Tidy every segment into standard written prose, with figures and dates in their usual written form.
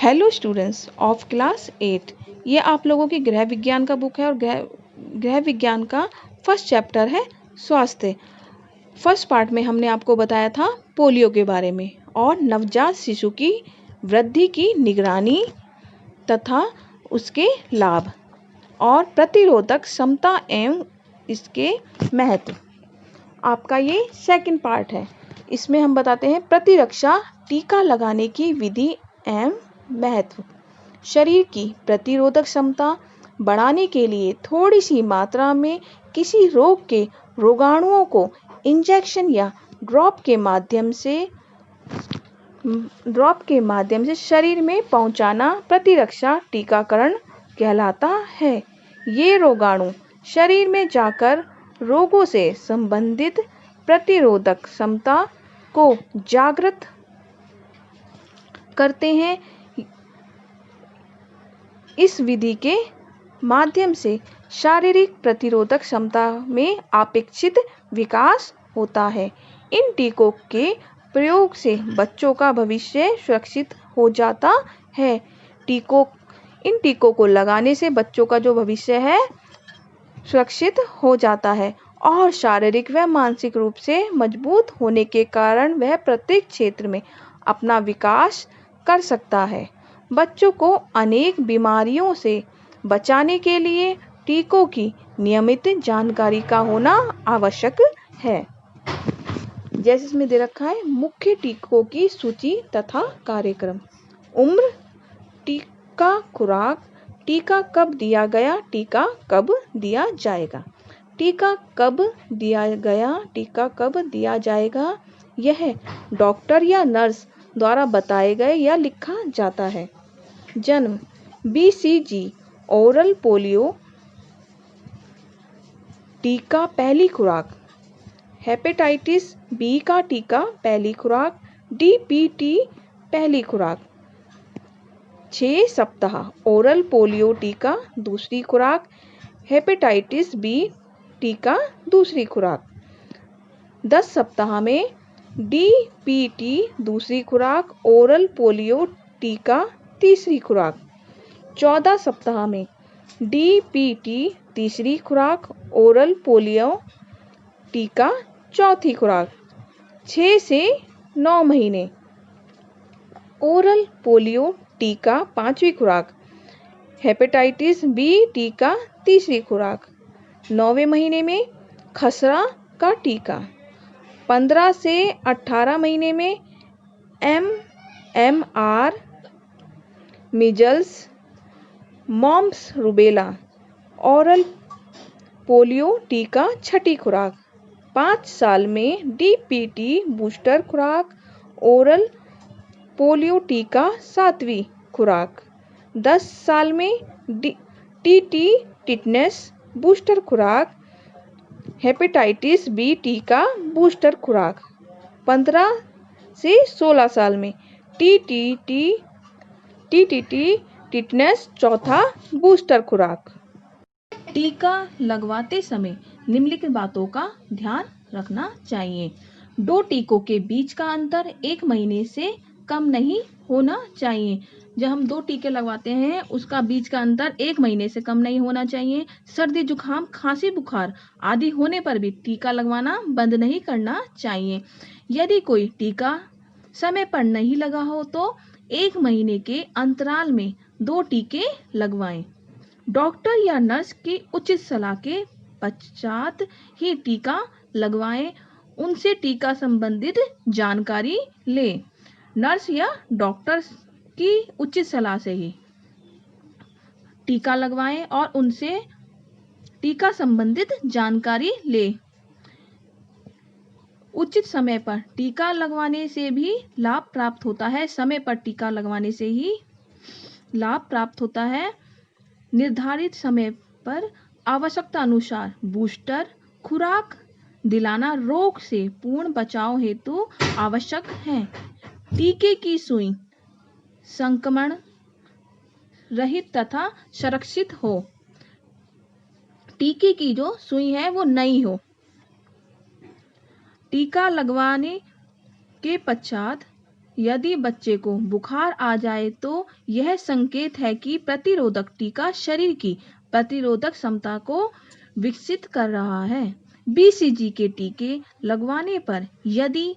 Hello students of class 8। ये आप लोगों की गृह विज्ञान का बुक है और गृह विज्ञान का फर्स्ट चैप्टर है स्वास्थ्य। फर्स्ट पार्ट में हमने आपको बताया था पोलियो के बारे में और नवजात शिशु की वृद्धि की निगरानी तथा उसके लाभ और प्रतिरोधक क्षमता एवं इसके महत्व। आपका ये सेकंड पार्ट है। इसमें हम बताते हैं प्रतिरक्षा टीका लगाने की विधि एवं महत्व। शरीर की प्रतिरोधक क्षमता बढ़ाने के लिए थोड़ी सी मात्रा में किसी रोग के रोगाणुओं को इंजेक्शन या ड्रॉप के माध्यम से शरीर में पहुंचाना प्रतिरक्षा टीकाकरण कहलाता है। ये रोगाणु शरीर में जाकर रोगों से संबंधित प्रतिरोधक क्षमता को जागृत करते हैं। इस विधि के माध्यम से शारीरिक प्रतिरोधक क्षमता में अपेक्षित विकास होता है। इन टीकों के प्रयोग से बच्चों का भविष्य सुरक्षित हो जाता है। इन टीकों को लगाने से बच्चों का जो भविष्य है सुरक्षित हो जाता है और शारीरिक व मानसिक रूप से मजबूत होने के कारण वह प्रत्येक क्षेत्र में अपना विकास कर सकता है। बच्चों को अनेक बीमारियों से बचाने के लिए टीकों की नियमित जानकारी का होना आवश्यक है। जैसे इसमें दे रखा है मुख्य टीकों की सूची तथा कार्यक्रम। उम्र, टीका खुराक, टीका कब दिया गया, टीका कब दिया जाएगा। टीका कब दिया गया, टीका कब दिया जाएगा, यह डॉक्टर या नर्स द्वारा बताए गए या लिखा जाता है। जन्म, BCG ओरल पोलियो टीका पहली खुराक। हेपेटाइटिस बी का टीका पहली खुराक। DPT पहली खुराक। 6 सप्ताह ओरल पोलियो टीका दूसरी खुराक। हेपेटाइटिस बी टीका दूसरी खुराक। 10 सप्ताह में DPT दूसरी खुराक ओरल पोलियो टीका तीसरी खुराक। 14 सप्ताह में DPT तीसरी खुराक ओरल पोलियो टीका चौथी खुराक। 6 से 9 महीने ओरल पोलियो टीका पांचवी खुराक। हेपेटाइटिस बी टीका तीसरी खुराक। 9वें महीने में खसरा का टीका। 15 से 18 महीने में MMR, measles, mumps rubella oral polio टीका छठी खुराक। 5 साल में DPT बूस्टर खुराक ओरल पोलियो टीका सातवीं खुराक। 10 साल में TT टिटनेस बूस्टर खुराक हेपेटाइटिस बी टीका बूस्टर खुराक। 15 से 16 साल में TTT टिटनेस चौथा बूस्टर खुराक। टीका लगवाते समय निम्नलिखित बातों का ध्यान रखना चाहिए। 2 टीकों के बीच का अंतर 1 महीने से कम नहीं होना चाहिए। जब हम 2 टीके लगवाते हैं उसका बीच का अंतर 1 महीने से कम नहीं होना चाहिए। सर्दी जुकाम खांसी बुखार आदि होने पर भी टीका लगवाना बंद नहीं करना चाहिए। यदि कोई टीका समय पर नहीं लगा हो तो 1 महीने के अंतराल में 2 टीके लगवाएं। डॉक्टर या नर्स की उचित सलाह के पश्चात ही टीका लगवाएं। उनसे टीका संबंधित जानकारी लें। नर्स या डॉक्टर की उचित सलाह से ही टीका लगवाएं और उनसे टीका संबंधित जानकारी लें। उचित समय पर टीका लगवाने से भी लाभ प्राप्त होता है। समय पर टीका लगवाने से ही लाभ प्राप्त होता है। निर्धारित समय पर आवश्यकता अनुसार बूस्टर खुराक दिलाना रोग से पूर्ण बचाव हेतु आवश्यक है। टीके की सुई संक्रमण रहित तथा सुरक्षित हो। टीके की जो सुई है वो नई हो। टीका लगवाने के पश्चात यदि बच्चे को बुखार आ जाए तो यह संकेत है कि प्रतिरोधक टीका शरीर की प्रतिरोधक क्षमता को विकसित कर रहा है। बीसीजी के टीके लगवाने पर यदि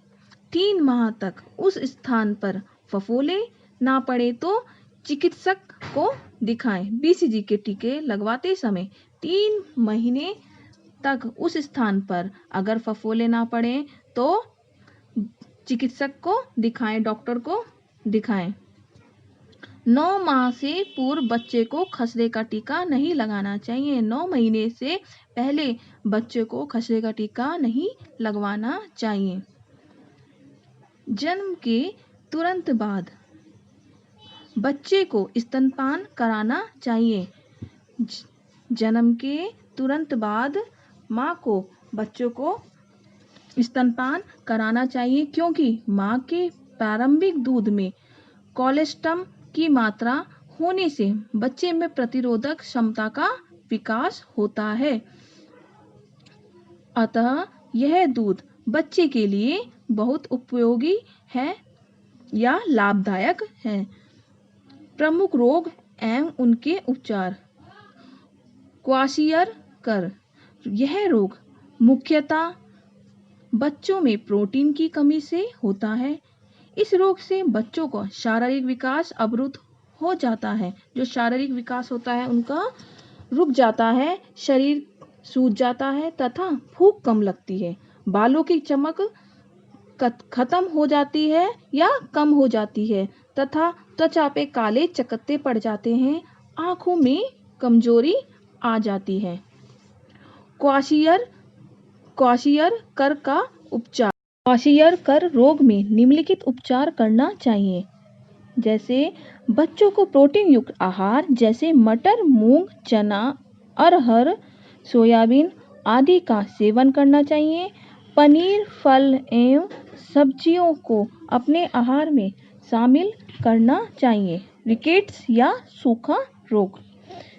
3 माह तक उस स्थान पर फफोले ना पड़े तो चिकित्सक को दिखाएं। बीसीजी के टीके लगवाते समय 3 महीने तक उस स्थान पर अगर फफोले ना पड़े तो चिकित्सक को दिखाएं, डॉक्टर को दिखाएं। 9 माह से पूर्व बच्चे को खसरे का टीका नहीं लगाना चाहिए। 9 महीने से पहले बच्चे को खसरे का टीका नहीं लगवाना चाहिए। जन्म के तुरंत बाद बच्चे को स्तनपान कराना चाहिए। जन्म के तुरंत बाद माँ को बच्चों को स्तनपान कराना चाहिए, क्योंकि माँ के प्रारंभिक दूध में कोलेस्ट्रम की मात्रा होने से बच्चे में प्रतिरोधक क्षमता का विकास होता है। अतः यह दूध बच्चे के लिए बहुत उपयोगी है या लाभदायक है। प्रमुख रोग एवं उनके उपचार। क्वाशियरकर, यह रोग मुख्यतः बच्चों में प्रोटीन की कमी से होता है। इस रोग से बच्चों का शारीरिक विकास अवरुद्ध हो जाता है। जो शारीरिक विकास होता है उनका रुक जाता है, शरीर सूज जाता है तथा भूख कम लगती है। बालों की चमक खत्म हो जाती है या कम हो जाती है तथा त्वचा पे काले चकत्ते पड़ जाते हैं। आंखों में कमजोरी आ जाती है। क्वाशियरकर का उपचार। क्वाशियरकर रोग में निम्नलिखित उपचार करना चाहिए। जैसे बच्चों को प्रोटीन युक्त आहार जैसे मटर, मूंग, चना, अरहर, सोयाबीन आदि का सेवन करना चाहिए। पनीर, फल एवं सब्जियों को अपने आहार में शामिल करना चाहिए। रिकेट्स या सूखा रोग।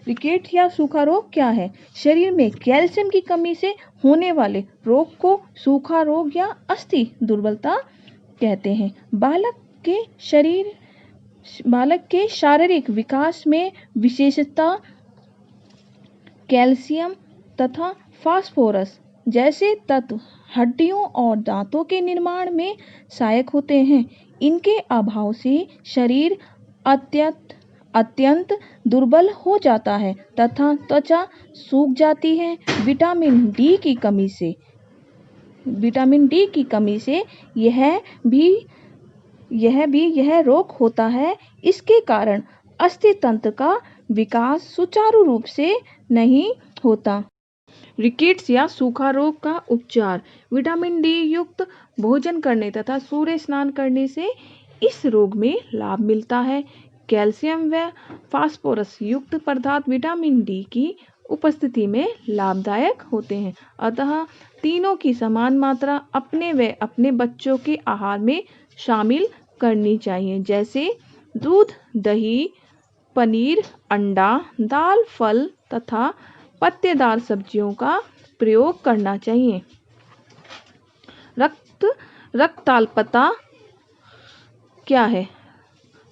रिकेट्स या सूखा रोग क्या है? शरीर में कैल्शियम की कमी से होने वाले रोग को सूखा रोग या अस्थि दुर्बलता कहते हैं। बालक के शारीरिक विकास में विशेषतः कैल्शियम तथा फास्फोरस जैसे तत्व हड्डियों और दांतों के निर्माण में सहायक होते हैं। इनके अभाव से शरीर अत्यंत दुर्बल हो जाता है तथा त्वचा सूख जाती है। विटामिन डी की कमी से यह रोग होता है। इसके कारण अस्थि तंत्र का विकास सुचारू रूप से नहीं होता। रिकेट्स या सूखा रोग का उपचार। विटामिन डी युक्त भोजन करने तथा सूर्य स्नान करने से इस रोग में लाभ मिलता है। कैल्शियम व फास्फोरस युक्त पदार्थ विटामिन डी की उपस्थिति में लाभदायक होते हैं। अतः तीनों की समान मात्रा अपने व अपने बच्चों के आहार में शामिल करनी चाहिए। जैसे दूध, दही, पनीर, अंडा, दाल, फल तथा पत्तेदार सब्जियों का प्रयोग करना चाहिए। रक्ताल्पता क्या है?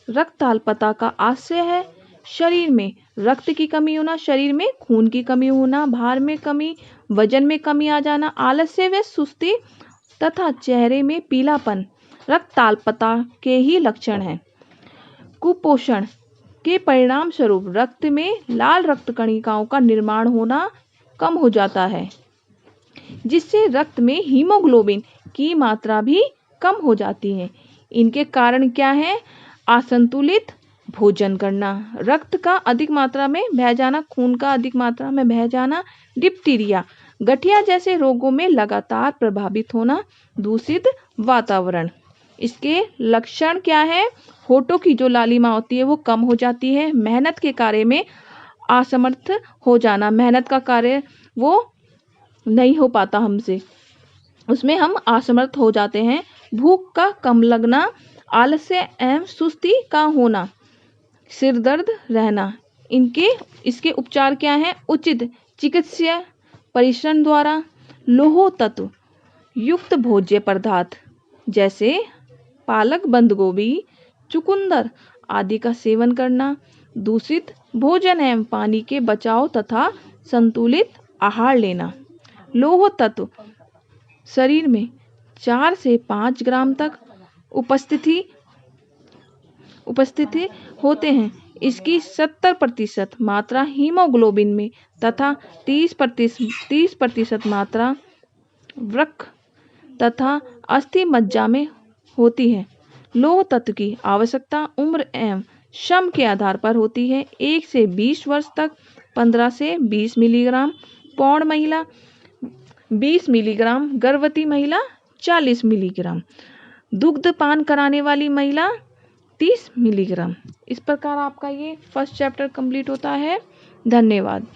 रक्ताल्पता का आशय है शरीर में रक्त की कमी होना, शरीर में खून की कमी होना, भार में कमी, वजन में कमी आ जाना, आलस्य व सुस्ती तथा चेहरे में पीलापन रक्ताल्पता के ही लक्षण हैं। कुपोषण के परिणाम स्वरूप रक्त में लाल रक्त कणिकाओं का निर्माण होना कम हो जाता है, जिससे रक्त में हीमोग्लोबिन की मात्रा भी कम हो जाती है। इनके कारण क्या है? असंतुलित भोजन करना, रक्त का अधिक मात्रा में बह जाना, खून का अधिक मात्रा में बह जाना, डिप्टीरिया, गठिया जैसे रोगों में लगातार प्रभावित होना, दूषित वातावरण। इसके लक्षण क्या है? होठों की जो लालिमा होती है वो कम हो जाती है, मेहनत के कार्य में असमर्थ हो जाना, मेहनत का कार्य वो नहीं हो पाता हमसे, उसमें हम असमर्थ हो जाते हैं। भूख का कम लगना, आलस्य एवं सुस्ती का होना, सिर दर्द रहना। इसके उपचार क्या है? उचित चिकित्सीय परीक्षण द्वारा लौह तत्व युक्त भोज्य पदार्थ जैसे पालक, बंद गोभी, चुकंदर आदि का सेवन करना, दूषित भोजन एवं पानी के बचाव तथा संतुलित आहार लेना। लौह तत्व शरीर में 4 से 5 ग्राम तक उपस्थिति होते हैं। इसकी 70% मात्रा हीमोग्लोबिन में तथा 30% मात्रा वृक्क तथा अस्थि मज्जा में होती है। लौह तत्व की आवश्यकता उम्र एवं श्रम के आधार पर होती है। 1 से 20 वर्ष तक 15 से 20 मिलीग्राम, पौण महिला 20 मिलीग्राम, गर्भवती महिला 40 मिलीग्राम, दुग्ध पान कराने वाली महिला 30 मिलीग्राम। इस प्रकार आपका ये फर्स्ट चैप्टर कंप्लीट होता है। धन्यवाद।